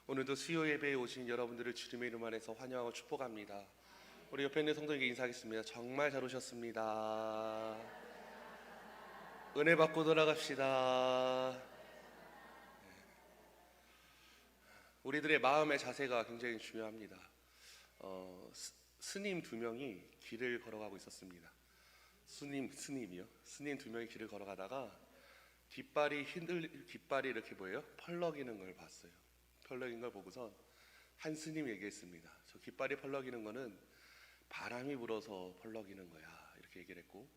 오늘도 수요 예배에 오신 여러분들을 주님의 이름 안에서 환영하고 축복합니다. 우리 옆에 있는 성도에게 인사하겠습니다. 정말 잘 오셨습니다. 은혜 받고 돌아갑시다. 우리들의 마음의 자세가 굉장히 중요합니다. 스님 두 명이 길을 걸어가고 있었습니다. 스님이요. 스님 두 명이 길을 걸어가다가 깃발이 이렇게 뭐예요? 펄럭이는 걸 봤어요. 펄럭인 걸 보고선 한 스님이 얘기했습니다. 저 깃발이 펄럭이는 거는 바람이 불어서 펄럭이는 거야, 이렇게 얘기를 했고,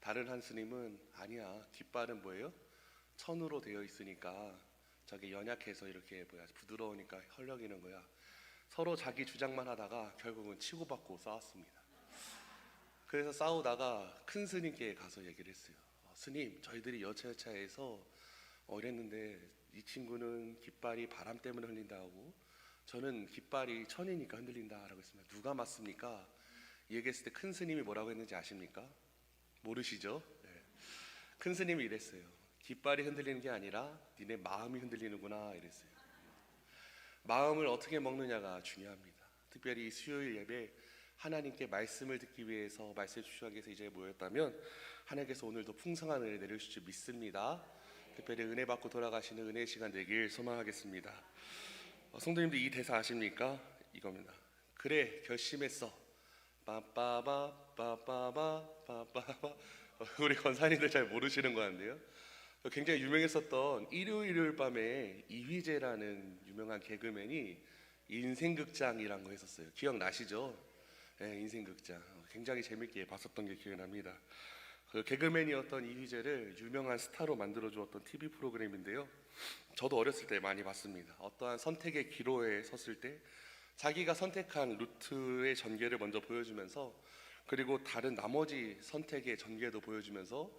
다른 한 스님은 아니야, 깃발은 뭐예요? 천으로 되어 있으니까 저게 연약해서 이렇게 부드러우니까 펄럭이는 거야. 서로 자기 주장만 하다가 결국은 치고받고 싸웠습니다. 그래서 싸우다가 큰 스님께 가서 얘기를 했어요. 스님, 저희들이 여차여차해서 이랬는데 이 친구는 깃발이 바람 때문에 흔들린다고, 저는 깃발이 천이니까 흔들린다라고 했습니다. 누가 맞습니까? 얘기했을 때 큰 스님이 뭐라고 했는지 아십니까? 모르시죠? 네. 큰 스님이 이랬어요. 깃발이 흔들리는 게 아니라 니네 마음이 흔들리는구나, 이랬어요. 마음을 어떻게 먹느냐가 중요합니다. 특별히 이 수요일 예배 하나님께 말씀을 듣기 위해서, 말씀 주시기 위해서 이 자리에 모였다면 하나님께서 오늘도 풍성한 은혜 내려주실 줄 믿습니다. 특별히 은혜 받고 돌아가시는 은혜의 시간 되길 소망하겠습니다. 성도님들, 이 대사 아십니까? 이겁니다. 그래, 결심했어. 빠빠바 빠빠바 빠빠바. 우리 권사님들 잘 모르시는 거 같은데요. 굉장히 유명했었던 일요일 밤에 이휘재라는 유명한 개그맨이 인생극장이란 거 했었어요. 기억나시죠? 네, 인생극장. 굉장히 재밌게 봤었던 게 기억납니다. 그 개그맨이었던 이휘재를 유명한 스타로 만들어 주었던 TV 프로그램인데요. 저도 어렸을 때 많이 봤습니다. 어떠한 선택의 기로에 섰을 때 자기가 선택한 루트의 전개를 먼저 보여주면서, 그리고 다른 나머지 선택의 전개도 보여주면서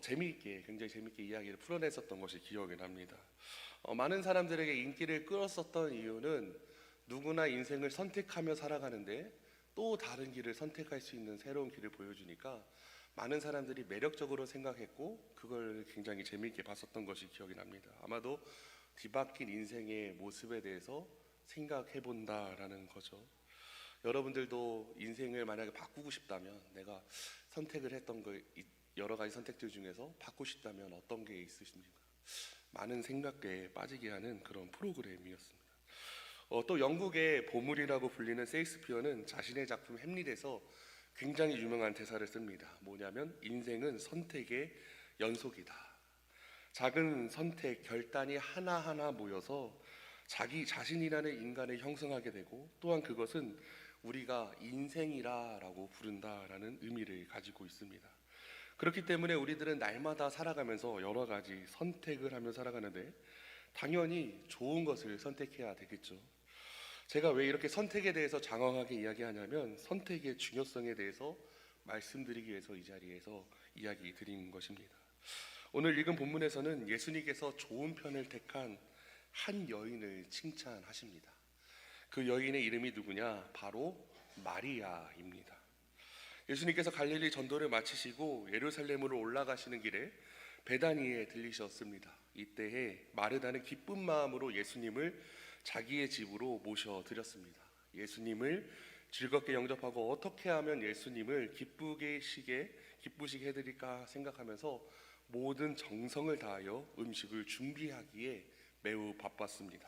굉장히 재미있게 이야기를 풀어냈었던 것이 기억이 납니다. 많은 사람들에게 인기를 끌었었던 이유는 누구나 인생을 선택하며 살아가는데 또 다른 길을 선택할 수 있는 새로운 길을 보여주니까 많은 사람들이 매력적으로 생각했고, 그걸 굉장히 재미있게 봤었던 것이 기억이 납니다. 아마도 뒤바뀐 인생의 모습에 대해서 생각해 본다라는 거죠. 여러분들도 인생을 만약에 바꾸고 싶다면, 내가 선택을 했던 여러 가지 선택들 중에서 바꾸고 싶다면 어떤 게 있으십니까? 많은 생각에 빠지게 하는 그런 프로그램이었습니다. 또 영국의 보물이라고 불리는 셰익스피어는 자신의 작품 햄릿에서 굉장히 유명한 대사를 씁니다. 뭐냐면, 인생은 선택의 연속이다. 작은 선택, 결단이 하나하나 모여서 자기 자신이라는 인간을 형성하게 되고, 또한 그것은 우리가 인생이라고 부른다라는 의미를 가지고 있습니다. 그렇기 때문에 우리들은 날마다 살아가면서 여러 가지 선택을 하며 살아가는데 당연히 좋은 것을 선택해야 되겠죠. 제가 왜 이렇게 선택에 대해서 장황하게 이야기하냐면, 선택의 중요성에 대해서 말씀드리기 위해서 이 자리에서 이야기 드린 것입니다. 오늘 읽은 본문에서는 예수님께서 좋은 편을 택한 한 여인을 칭찬하십니다. 그 여인의 이름이 누구냐? 바로 마리아입니다. 예수님께서 갈릴리 전도를 마치시고 예루살렘으로 올라가시는 길에 베다니에 들리셨습니다. 이때에 마르다는 기쁜 마음으로 예수님을 자기의 집으로 모셔드렸습니다. 예수님을 즐겁게 영접하고 어떻게 하면 예수님을 기쁘시게 해드릴까 생각하면서 모든 정성을 다하여 음식을 준비하기에 매우 바빴습니다.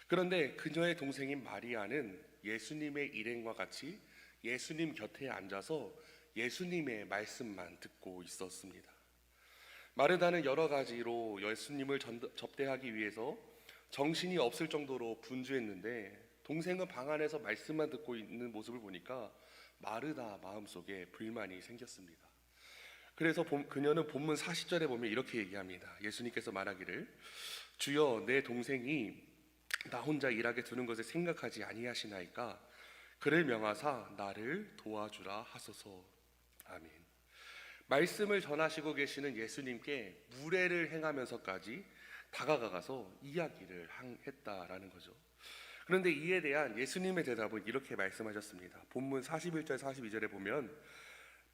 그런데 그녀의 동생인 마리아는 예수님의 일행과 같이 예수님 곁에 앉아서 예수님의 말씀만 듣고 있었습니다. 마르다는 여러 가지로 예수님을 접대하기 위해서 정신이 없을 정도로 분주했는데, 동생은 방 안에서 말씀만 듣고 있는 모습을 보니까 마르다 마음속에 불만이 생겼습니다. 그래서 그녀는 본문 40절에 보면 이렇게 얘기합니다. 예수님께서 말하기를, 주여, 내 동생이 나 혼자 일하게 두는 것을 생각하지 아니하시나이까? 그를 명하사 나를 도와주라 하소서. 아멘. 말씀을 전하시고 계시는 예수님께 무례를 행하면서까지 다가가서 이야기를 했다라는 거죠. 그런데 이에 대한 예수님의 대답은 이렇게 말씀하셨습니다. 본문 41절 42절에 보면,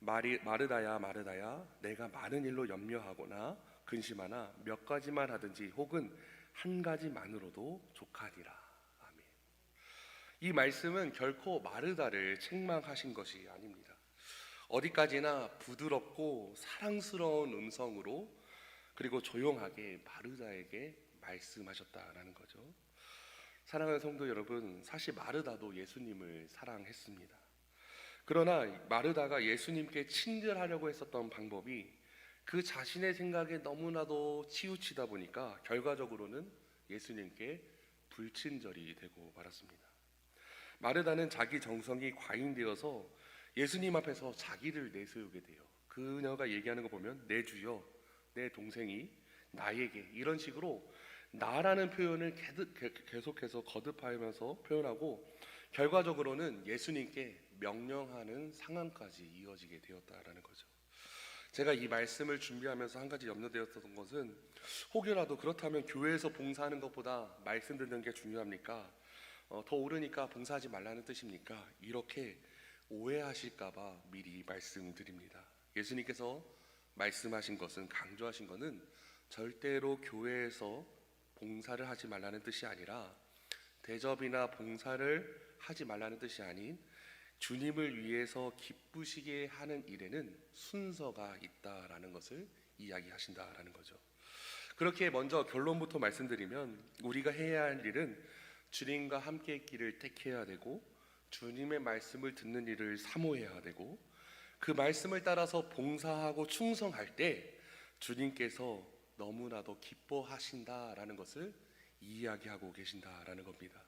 마르다야 마르다야, 내가 많은 일로 염려하거나 근심하나 몇 가지만 하든지, 혹은 한 가지만으로도 족하니라. 아멘. 이 말씀은 결코 마르다를 책망하신 것이 아닙니다. 어디까지나 부드럽고 사랑스러운 음성으로 그리고 조용하게 마르다에게 말씀하셨다라는 거죠. 사랑하는 성도 여러분, 사실 마르다도 예수님을 사랑했습니다. 그러나 마르다가 예수님께 친절하려고 했었던 방법이 그 자신의 생각에 너무나도 치우치다 보니까 결과적으로는 예수님께 불친절이 되고 말았습니다. 마르다는 자기 정성이 과잉되어서 예수님 앞에서 자기를 내세우게 돼요. 그녀가 얘기하는 거 보면 내 주여, 내 동생이 나에게, 이런 식으로 나라는 표현을 계속해서 거듭하면서 표현하고 결과적으로는 예수님께 명령하는 상황까지 이어지게 되었다라는 거죠. 제가 이 말씀을 준비하면서 한 가지 염려되었던 것은 혹여라도 그렇다면 교회에서 봉사하는 것보다 말씀 듣는 게 중요합니까? 더 오르니까 봉사하지 말라는 뜻입니까? 이렇게 오해하실까봐 미리 말씀드립니다. 예수님께서 말씀하신 것은, 강조하신 것은 절대로 교회에서 봉사를 하지 말라는 뜻이 아니라 대접이나 봉사를 하지 말라는 뜻이 아닌 주님을 위해서 기쁘시게 하는 일에는 순서가 있다라는 것을 이야기하신다라는 거죠. 그렇게 먼저 결론부터 말씀드리면 우리가 해야 할 일은 주님과 함께 있기를 택해야 되고 주님의 말씀을 듣는 일을 사모해야 되고 그 말씀을 따라서 봉사하고 충성할 때 주님께서 너무나도 기뻐하신다라는 것을 이야기하고 계신다라는 겁니다.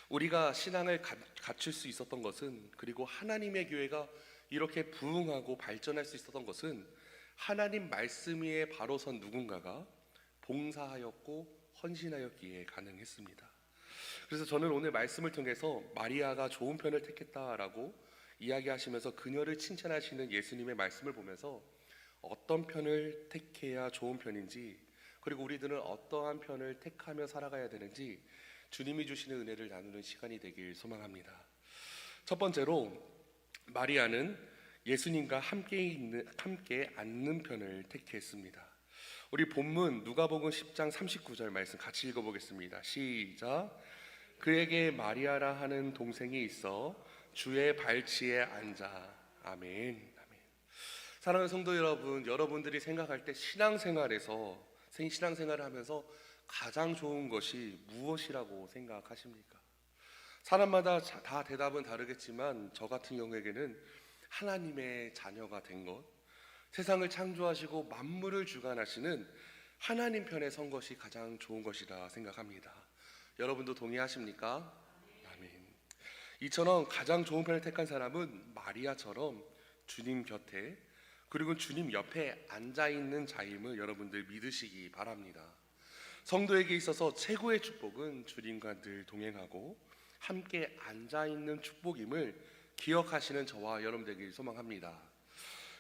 우리가 신앙을 갖출 수 있었던 것은, 그리고 하나님의 교회가 이렇게 부흥하고 발전할 수 있었던 것은 하나님 말씀 위에 바로 선 누군가가 봉사하였고 헌신하였기에 가능했습니다. 그래서 저는 오늘 말씀을 통해서 마리아가 좋은 편을 택했다라고 이야기하시면서 그녀를 칭찬하시는 예수님의 말씀을 보면서 어떤 편을 택해야 좋은 편인지, 그리고 우리들은 어떠한 편을 택하며 살아가야 되는지 주님이 주시는 은혜를 나누는 시간이 되길 소망합니다. 첫 번째로 마리아는 예수님과 함께 앉는 편을 택했습니다. 우리 본문 누가복음 10장 39절 말씀 같이 읽어보겠습니다. 시작. 그에게 마리아라 하는 동생이 있어 주의 발치에 앉아. 아멘. 아멘. 사랑하는 성도 여러분, 여러분들이 생각할 때 신앙생활을 하면서 가장 좋은 것이 무엇이라고 생각하십니까? 사람마다 다 대답은 다르겠지만 저 같은 경우에게는 하나님의 자녀가 된 것, 세상을 창조하시고 만물을 주관하시는 하나님 편에 선 것이 가장 좋은 것이라 생각합니다. 여러분도 동의하십니까? 아멘. 이처럼 가장 좋은 편을 택한 사람은 마리아처럼 주님 곁에, 그리고 주님 옆에 앉아있는 자임을 여러분들 믿으시기 바랍니다. 성도에게 있어서 최고의 축복은 주님과 늘 동행하고 함께 앉아있는 축복임을 기억하시는 저와 여러분 되길 소망합니다.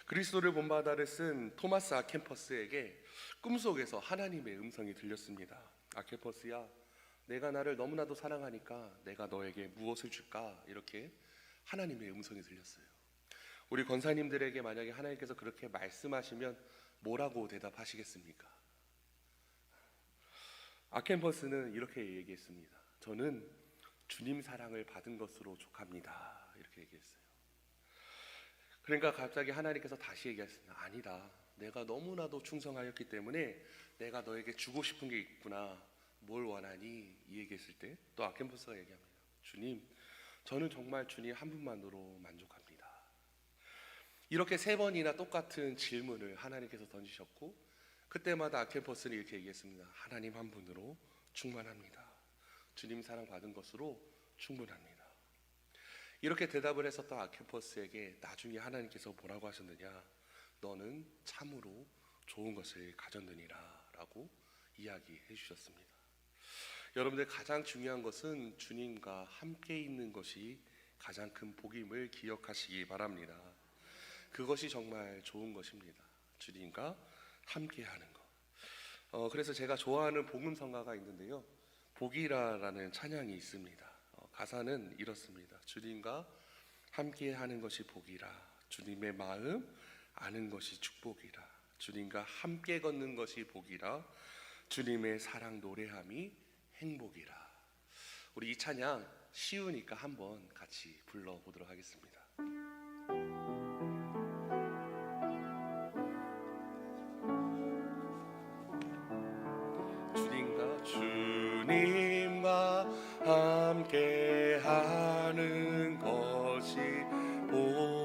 그리스도를 본받아를 쓴 토마스 아켄퍼스에게 꿈속에서 하나님의 음성이 들렸습니다. 아켄퍼스야, 내가 나를 너무나도 사랑하니까 내가 너에게 무엇을 줄까? 이렇게 하나님의 음성이 들렸어요. 우리 권사님들에게 만약에 하나님께서 그렇게 말씀하시면 뭐라고 대답하시겠습니까? 아켄퍼스는 이렇게 얘기했습니다. 저는 주님 사랑을 받은 것으로 족합니다. 이렇게 얘기했어요. 그러니까 갑자기 하나님께서 다시 얘기했습니다. 아니다. 내가 너무나도 충성하였기 때문에 내가 너에게 주고 싶은 게 있구나. 뭘 원하니? 이 얘기했을 때 또 아켄퍼스가 얘기합니다. 주님, 저는 정말 주님 한 분만으로 만족합니다. 이렇게 3번이나 똑같은 질문을 하나님께서 던지셨고 그때마다 아켄퍼스는 이렇게 얘기했습니다. 하나님 한 분으로 충만합니다. 주님 사랑 받은 것으로 충분합니다. 이렇게 대답을 했었던 아켄퍼스에게 나중에 하나님께서 뭐라고 하셨느냐? 너는 참으로 좋은 것을 가졌느니라 라고 이야기해 주셨습니다. 여러분들, 가장 중요한 것은 주님과 함께 있는 것이 가장 큰 복임을 기억하시기 바랍니다. 그것이 정말 좋은 것입니다. 주님과 함께 하는 것. 그래서 제가 좋아하는 복음성가가 있는데요, 복이라라는 찬양이 있습니다. 가사는 이렇습니다. 주님과 함께 하는 것이 복이라, 주님의 마음 아는 것이 축복이라, 주님과 함께 걷는 것이 복이라, 주님의 사랑 노래함이 행복이라. 우리 이 찬양 쉬우니까 한번 같이 불러보도록 하겠습니다. 주님과 함께하는 것이 복이라.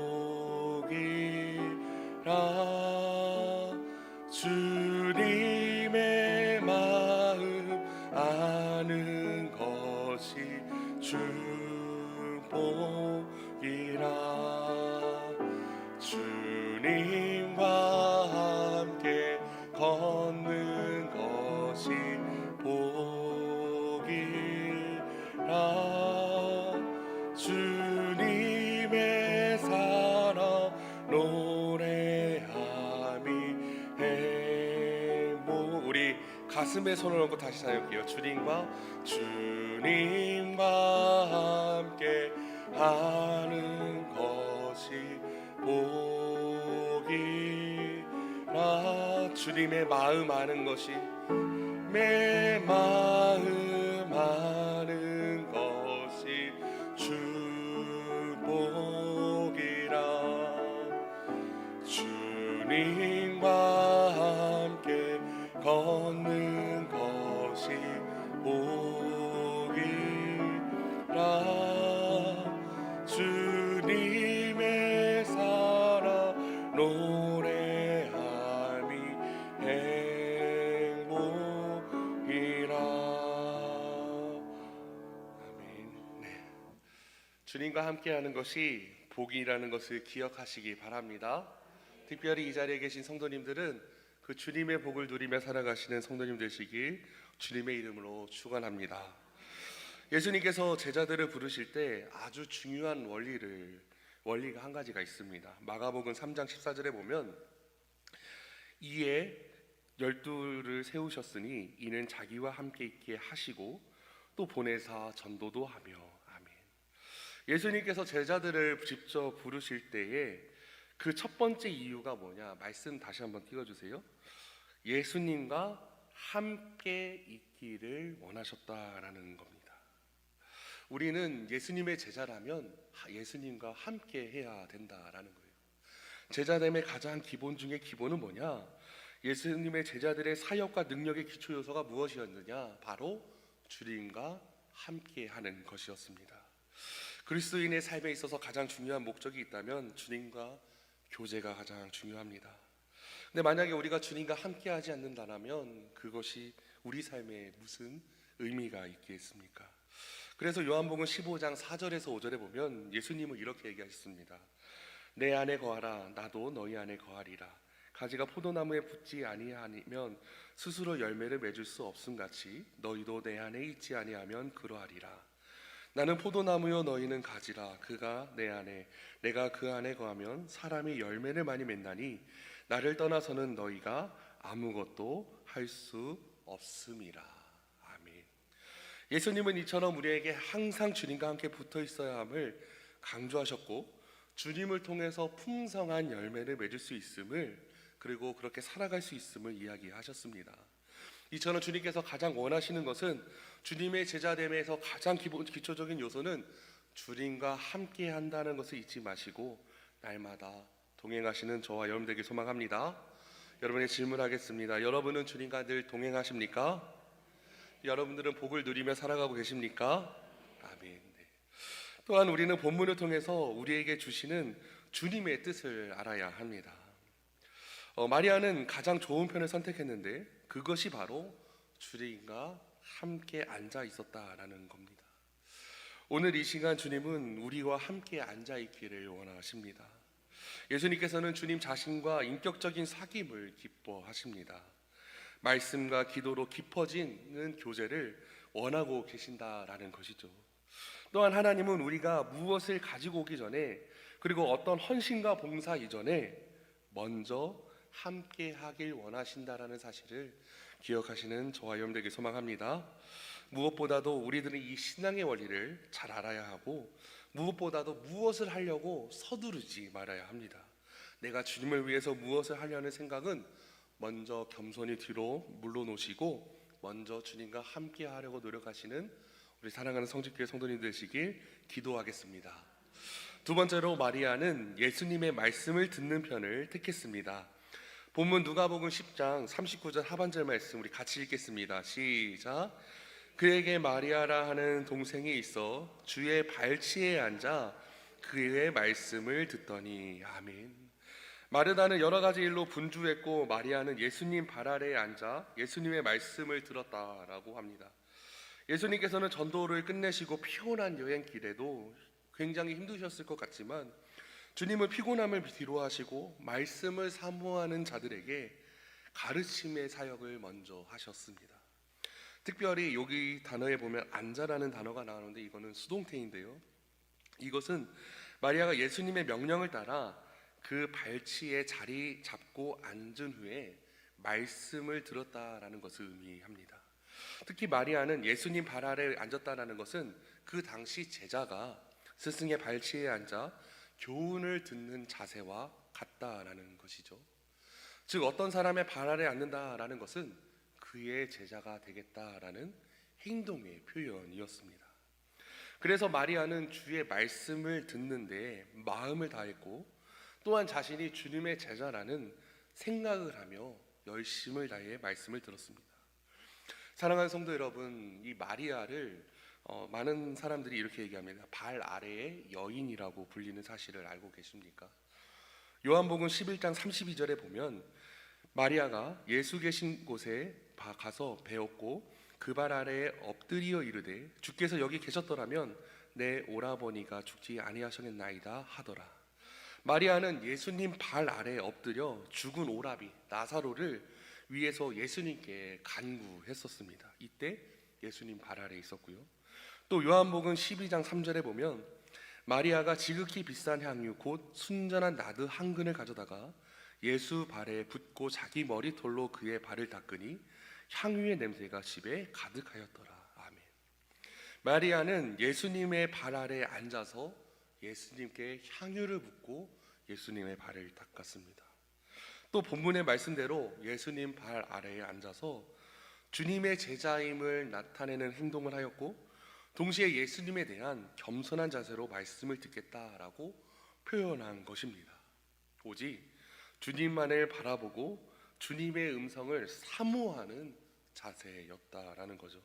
주님의 마음 아는 것이 축복이라. 주님과 함께 걷는 것이 복이라. 주님의 사랑 노래함이 행복. 우리 가슴에 손을 얹고 다시 사용할게요. 주님과 함께 하는 것이 복이라. 주님의 마음 아는 것이, 내 마음 아는 것이 축복이라. 주님과 함께 걷는 것이 복이라. 주님의 사랑 노래함이 행복이라. 아멘. 네. 주님과 함께하는 것이 복이라는 것을 기억하시기 바랍니다. 특별히 이 자리에 계신 성도님들은 그 주님의 복을 누리며 살아가시는 성도님 되시길 주님의 이름으로 축원합니다. 예수님께서 제자들을 부르실 때 아주 중요한 원리가 한 가지가 있습니다. 마가복음 3장 14절에 보면 이에 12를 세우셨으니 이는 자기와 함께 있게 하시고 또 보내사 전도도 하며. 아멘. 예수님께서 제자들을 직접 부르실 때에 그 첫 번째 이유가 뭐냐? 말씀 다시 한번 띄워주세요. 예수님과 함께 있기를 원하셨다라는 겁니다. 우리는 예수님의 제자라면 예수님과 함께 해야 된다라는 거예요. 제자됨의 가장 기본 중에 기본은 뭐냐? 예수님의 제자들의 사역과 능력의 기초 요소가 무엇이었느냐? 바로 주님과 함께 하는 것이었습니다. 그리스도인의 삶에 있어서 가장 중요한 목적이 있다면 주님과 교제가 가장 중요합니다. 근데 만약에 우리가 주님과 함께 하지 않는다면 그것이 우리 삶에 무슨 의미가 있겠습니까? 그래서 요한복음 15장 4절에서 5절에 보면 예수님은 이렇게 얘기하셨습니다. 내 안에 거하라 나도 너희 안에 거하리라. 가지가 포도나무에 붙지 아니하면 스스로 열매를 맺을 수 없음같이 너희도 내 안에 있지 아니하면 그러하리라. 나는 포도나무요 너희는 가지라. 그가 내 안에 내가 그 안에 거하면 사람이 열매를 많이 맺나니 나를 떠나서는 너희가 아무것도 할 수 없음이라. 아멘. 예수님은 이처럼 우리에게 항상 주님과 함께 붙어 있어야 함을 강조하셨고 주님을 통해서 풍성한 열매를 맺을 수 있음을, 그리고 그렇게 살아갈 수 있음을 이야기하셨습니다. 이처럼 주님께서 가장 원하시는 것은 주님의 제자됨에서 가장 기초적인 요소는 주님과 함께 한다는 것을 잊지 마시고 날마다 동행하시는 저와 여러분 되길 소망합니다. 여러분의 질문하겠습니다. 여러분은 주님과 늘 동행하십니까? 여러분들은 복을 누리며 살아가고 계십니까? 아멘. 네. 또한 우리는 본문을 통해서 우리에게 주시는 주님의 뜻을 알아야 합니다. 마리아는 가장 좋은 편을 선택했는데 그것이 바로 주님과 함께 앉아 있었다라는 겁니다. 오늘 이 시간 주님은 우리와 함께 앉아 있기를 원하십니다. 예수님께서는 주님 자신과 인격적인 사귐을 기뻐하십니다. 말씀과 기도로 깊어지는 교제를 원하고 계신다라는 것이죠. 또한 하나님은 우리가 무엇을 가지고 오기 전에, 그리고 어떤 헌신과 봉사 이전에 먼저 함께 하길 원하신다라는 사실을 기억하시는 저와 여러분 되길 소망합니다. 무엇보다도 우리들은 이 신앙의 원리를 잘 알아야 하고, 무엇보다도 무엇을 하려고 서두르지 말아야 합니다. 내가 주님을 위해서 무엇을 하려는 생각은 먼저 겸손히 뒤로 물러놓으시고 먼저 주님과 함께 하려고 노력하시는 우리 사랑하는 성직교회 성도님 되시길 기도하겠습니다. 두 번째로 마리아는 예수님의 말씀을 듣는 편을 택했습니다. 본문 누가복음 10장 39절 하반절 말씀 우리 같이 읽겠습니다. 시작. 그에게 마리아라 하는 동생이 있어 주의 발치에 앉아 그의 말씀을 듣더니. 아멘. 마르다는 여러 가지 일로 분주했고 마리아는 예수님 발 아래에 앉아 예수님의 말씀을 들었다라고 합니다. 예수님께서는 전도를 끝내시고 피곤한 여행길에도 굉장히 힘드셨을 것 같지만 주님은 피곤함을 뒤로하시고 말씀을 사모하는 자들에게 가르침의 사역을 먼저 하셨습니다. 특별히 여기 단어에 보면 앉아라는 단어가 나오는데 이거는 수동태인데요, 이것은 마리아가 예수님의 명령을 따라 그 발치에 자리 잡고 앉은 후에 말씀을 들었다라는 것을 의미합니다. 특히 마리아는 예수님 발 아래에 앉았다라는 것은 그 당시 제자가 스승의 발치에 앉아 교훈을 듣는 자세와 같다라는 것이죠. 즉 어떤 사람의 발 아래에 앉는다라는 것은 그의 제자가 되겠다라는 행동의 표현이었습니다. 그래서 마리아는 주의 말씀을 듣는데 마음을 다했고 또한 자신이 주님의 제자라는 생각을 하며 열심을 다해 말씀을 들었습니다. 사랑하는 성도 여러분, 이 마리아를 많은 사람들이 이렇게 얘기합니다. 발 아래의 여인이라고 불리는 사실을 알고 계십니까? 요한복음 11장 32절에 보면 마리아가 예수 계신 곳에 가서 배웠고 그 발 아래에 엎드리어 이르되 주께서 여기 계셨더라면 내 오라버니가 죽지 아니하셨겠나이다 하더라. 마리아는 예수님 발 아래에 엎드려 죽은 오라비 나사로를 위에서 예수님께 간구했었습니다. 이때 예수님 발 아래에 있었고요. 또 요한복음 12장 3절에 보면 마리아가 지극히 비싼 향유 곧 순전한 나드 한 근을 가져다가 예수 발에 붓고 자기 머리털로 그의 발을 닦으니 향유의 냄새가 집에 가득하였더라. 아멘. 마리아는 예수님의 발 아래에 앉아서 예수님께 향유를 붓고 예수님의 발을 닦았습니다. 또 본문의 말씀대로 예수님 발 아래에 앉아서 주님의 제자임을 나타내는 행동을 하였고 동시에 예수님에 대한 겸손한 자세로 말씀을 듣겠다라고 표현한 것입니다. 오직 주님만을 바라보고 주님의 음성을 사모하는 자세였다라는 거죠.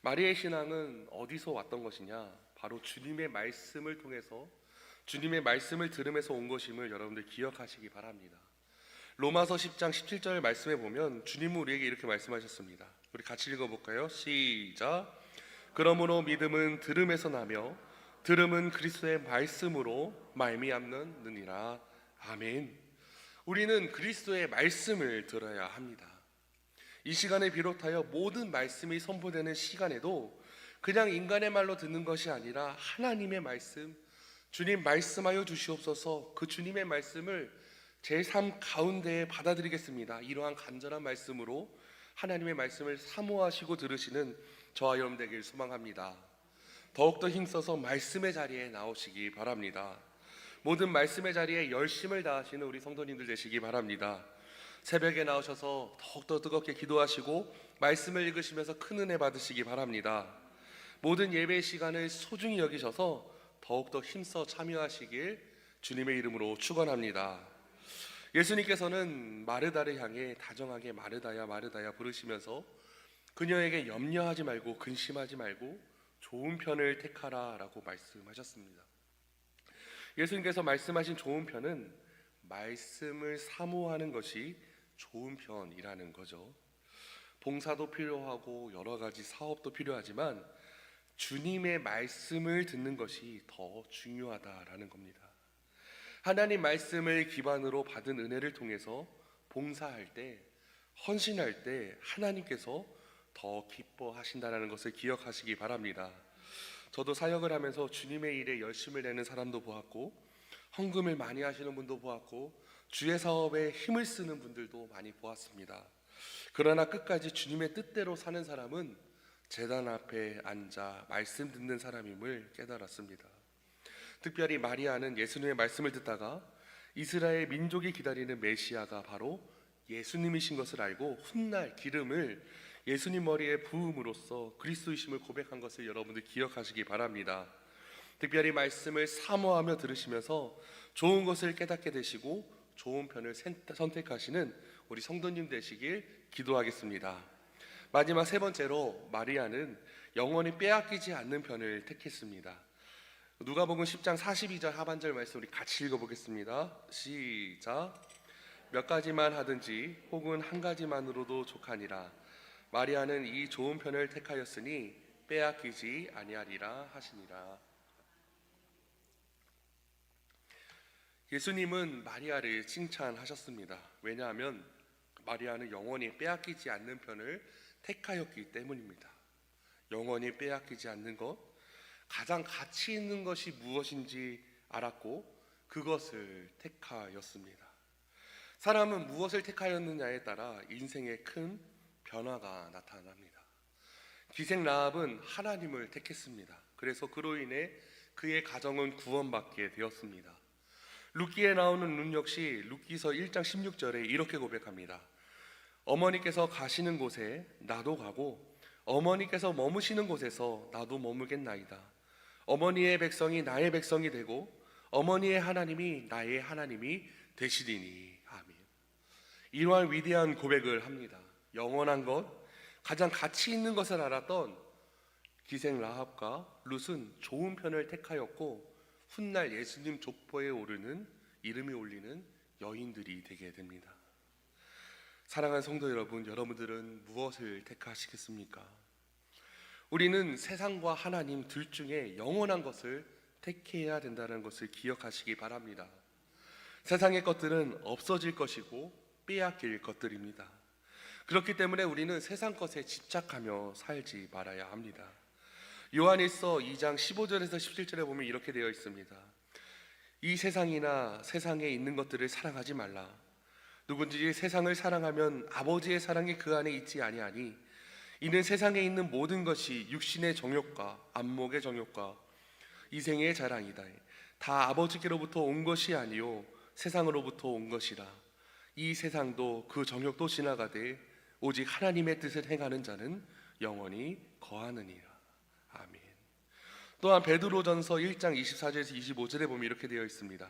마리아의 신앙은 어디서 왔던 것이냐? 바로 주님의 말씀을 통해서 주님의 말씀을 들으면서 온 것임을 여러분들 기억하시기 바랍니다. 로마서 10장 17절 말씀에 보면 주님은 우리에게 이렇게 말씀하셨습니다. 우리 같이 읽어볼까요? 시작. 그러므로 믿음은 들음에서 나며 들음은 그리스도의 말씀으로 말미암느니라. 아멘. 우리는 그리스도의 말씀을 들어야 합니다. 이 시간에 비롯하여 모든 말씀이 선포되는 시간에도 그냥 인간의 말로 듣는 것이 아니라 하나님의 말씀, 주님 말씀하여 주시옵소서, 그 주님의 말씀을 제 삶 가운데에 받아들이겠습니다. 이러한 간절한 말씀으로 하나님의 말씀을 사모하시고 들으시는 저와 여러분 되길 소망합니다. 더욱더 힘써서 말씀의 자리에 나오시기 바랍니다. 모든 말씀의 자리에 열심을 다하시는 우리 성도님들 되시기 바랍니다. 새벽에 나오셔서 더욱더 뜨겁게 기도하시고 말씀을 읽으시면서 큰 은혜 받으시기 바랍니다. 모든 예배 시간을 소중히 여기셔서 더욱더 힘써 참여하시길 주님의 이름으로 축원합니다. 예수님께서는 마르다를 향해 다정하게 마르다야 마르다야 부르시면서 그녀에게 염려하지 말고 근심하지 말고 좋은 편을 택하라 라고 말씀하셨습니다. 예수님께서 말씀하신 좋은 편은 말씀을 사모하는 것이 좋은 편이라는 거죠. 봉사도 필요하고 여러 가지 사업도 필요하지만 주님의 말씀을 듣는 것이 더 중요하다라는 겁니다. 하나님 말씀을 기반으로 받은 은혜를 통해서 봉사할 때, 헌신할 때 하나님께서 더 기뻐하신다는 것을 기억하시기 바랍니다. 저도 사역을 하면서 주님의 일에 열심을 내는 사람도 보았고 헌금을 많이 하시는 분도 보았고 주의 사업에 힘을 쓰는 분들도 많이 보았습니다. 그러나 끝까지 주님의 뜻대로 사는 사람은 제단 앞에 앉아 말씀 듣는 사람임을 깨달았습니다. 특별히 마리아는 예수님의 말씀을 듣다가 이스라엘 민족이 기다리는 메시아가 바로 예수님이신 것을 알고 훗날 기름을 예수님 머리에 부음으로써 그리스도이심을 고백한 것을 여러분들 기억하시기 바랍니다. 특별히 말씀을 사모하며 들으시면서 좋은 것을 깨닫게 되시고 좋은 편을 선택하시는 우리 성도님 되시길 기도하겠습니다. 마지막 세 번째로 마리아는 영원히 빼앗기지 않는 편을 택했습니다. 누가복음 10장 42절 하반절 말씀 우리 같이 읽어보겠습니다. 시작. 몇 가지만 하든지 혹은 한 가지만으로도 족하니라. 마리아는 이 좋은 편을 택하였으니 빼앗기지 아니하리라 하시니라. 예수님은 마리아를 칭찬하셨습니다. 왜냐하면 마리아는 영원히 빼앗기지 않는 편을 택하였기 때문입니다. 영원히 빼앗기지 않는 것, 가장 가치 있는 것이 무엇인지 알았고 그것을 택하였습니다. 사람은 무엇을 택하였느냐에 따라 인생에 큰 변화가 나타납니다. 기생 라합은 하나님을 택했습니다. 그래서 그로 인해 그의 가정은 구원받게 되었습니다. 룻기에 나오는 룻 역시 룻기서 1장 16절에 이렇게 고백합니다. 어머니께서 가시는 곳에 나도 가고 어머니께서 머무시는 곳에서 나도 머물겠나이다. 어머니의 백성이 나의 백성이 되고 어머니의 하나님이 나의 하나님이 되시리니. 아멘. 이러한 위대한 고백을 합니다. 영원한 것, 가장 가치 있는 것을 알았던 기생 라합과 룻은 좋은 편을 택하였고 훗날 예수님 족보에 오르는 이름이 올리는 여인들이 되게 됩니다. 사랑하는 성도 여러분, 여러분들은 무엇을 택하시겠습니까? 우리는 세상과 하나님 둘 중에 영원한 것을 택해야 된다는 것을 기억하시기 바랍니다. 세상의 것들은 없어질 것이고 빼앗길 것들입니다. 그렇기 때문에 우리는 세상 것에 집착하며 살지 말아야 합니다. 요한일서 2장 15절에서 17절에 보면 이렇게 되어 있습니다. 이 세상이나 세상에 있는 것들을 사랑하지 말라. 누구든지 세상을 사랑하면 아버지의 사랑이 그 안에 있지 아니하니 이는 세상에 있는 모든 것이 육신의 정욕과 안목의 정욕과 이생의 자랑이다. 다 아버지께로부터 온 것이 아니요 세상으로부터 온 것이라. 이 세상도 그 정욕도 지나가되 오직 하나님의 뜻을 행하는 자는 영원히 거하느니라. 아멘. 또한 베드로전서 1장 24절에서 25절에 보면 이렇게 되어 있습니다.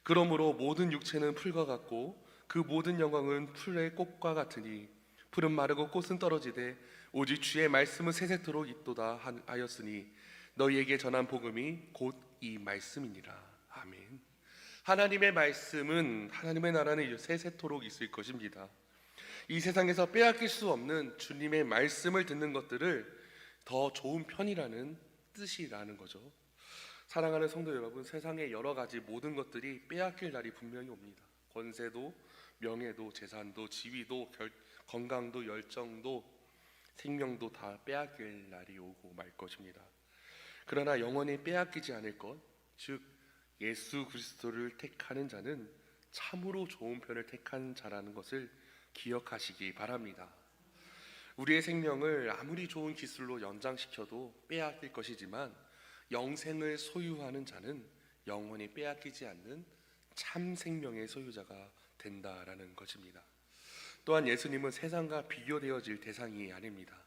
그러므로 모든 육체는 풀과 같고 그 모든 영광은 풀의 꽃과 같으니 풀은 마르고 꽃은 떨어지되 오직 주의 말씀은 세세토록 있도다 하였으니 너희에게 전한 복음이 곧 이 말씀이니라. 아멘. 하나님의 말씀은, 하나님의 나라는 세세토록 있을 것입니다. 이 세상에서 빼앗길 수 없는 주님의 말씀을 듣는 것들을 더 좋은 편이라는 뜻이라는 거죠. 사랑하는 성도 여러분, 세상의 여러 가지 모든 것들이 빼앗길 날이 분명히 옵니다. 권세도, 명예도, 재산도, 지위도, 건강도, 열정도, 생명도 다 빼앗길 날이 오고 말 것입니다. 그러나 영원히 빼앗기지 않을 것, 즉 예수 그리스도를 택하는 자는 참으로 좋은 편을 택한 자라는 것을 기억하시기 바랍니다. 우리의 생명을 아무리 좋은 기술로 연장시켜도 빼앗길 것이지만 영생을 소유하는 자는 영원히 빼앗기지 않는 참 생명의 소유자가 된다라는 것입니다. 또한 예수님은 세상과 비교되어질 대상이 아닙니다.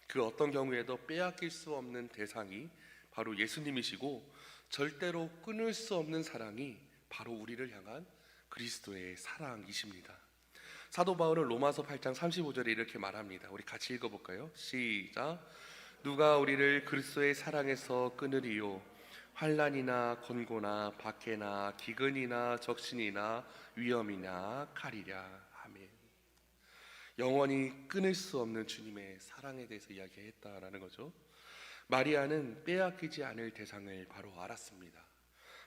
그 어떤 경우에도 빼앗길 수 없는 대상이 바로 예수님이시고 절대로 끊을 수 없는 사랑이 바로 우리를 향한 그리스도의 사랑이십니다. 사도 바울은 로마서 8장 35절에 이렇게 말합니다. 우리 같이 읽어볼까요? 시작. 누가 우리를 그리스도의 사랑에서 끊으리요? 환난이나 권고나 박해나 기근이나 적신이나 위험이나 칼이랴. 아멘. 영원히 끊을 수 없는 주님의 사랑에 대해서 이야기했다라는 거죠. 마리아는 빼앗기지 않을 대상을 바로 알았습니다.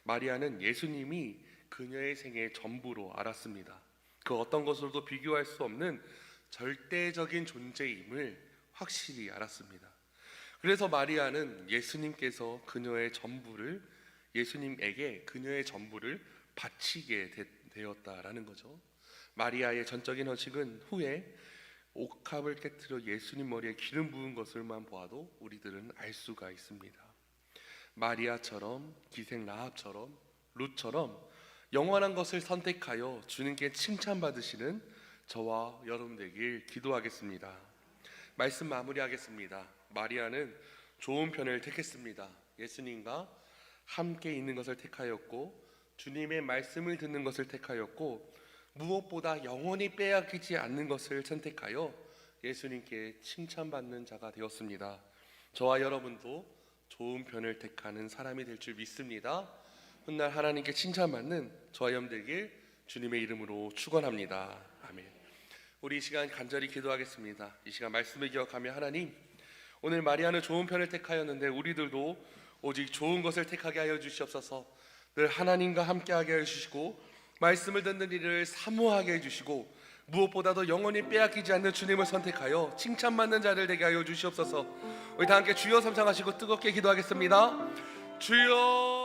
마리아는 예수님이 그녀의 생의 전부로 알았습니다. 그 어떤 것으로도 비교할 수 없는 절대적인 존재임을 확실히 알았습니다. 그래서 마리아는 예수님께서 그녀의 전부를, 예수님에게 그녀의 전부를 바치게 되었다라는 거죠. 마리아의 전적인 헌신은 후에 옥합을 깨뜨려 예수님 머리에 기름 부은 것을만 보아도 우리들은 알 수가 있습니다. 마리아처럼, 기생 라합처럼, 룻처럼 영원한 것을 선택하여 주님께 칭찬받으시는 저와 여러분 되길 기도하겠습니다. 말씀 마무리하겠습니다. 마리아는 좋은 편을 택했습니다. 예수님과 함께 있는 것을 택하였고 주님의 말씀을 듣는 것을 택하였고 무엇보다 영원히 빼앗기지 않는 것을 선택하여 예수님께 칭찬받는 자가 되었습니다. 저와 여러분도 좋은 편을 택하는 사람이 될 줄 믿습니다. 훗날 하나님께 칭찬받는 저와 여러분 되길 주님의 이름으로 축원합니다. 아멘. 우리 이 시간 간절히 기도하겠습니다. 이 시간 말씀을 기억하며 하나님, 오늘 마리아는 좋은 편을 택하였는데 우리들도 오직 좋은 것을 택하게 하여 주시옵소서. 늘 하나님과 함께하게 해주시고 말씀을 듣는 일을 사모하게 해주시고 무엇보다도 영원히 빼앗기지 않는 주님을 선택하여 칭찬받는 자들 되게 하여 주시옵소서. 우리 다 함께 주여 삼창하시고 뜨겁게 기도하겠습니다. 주여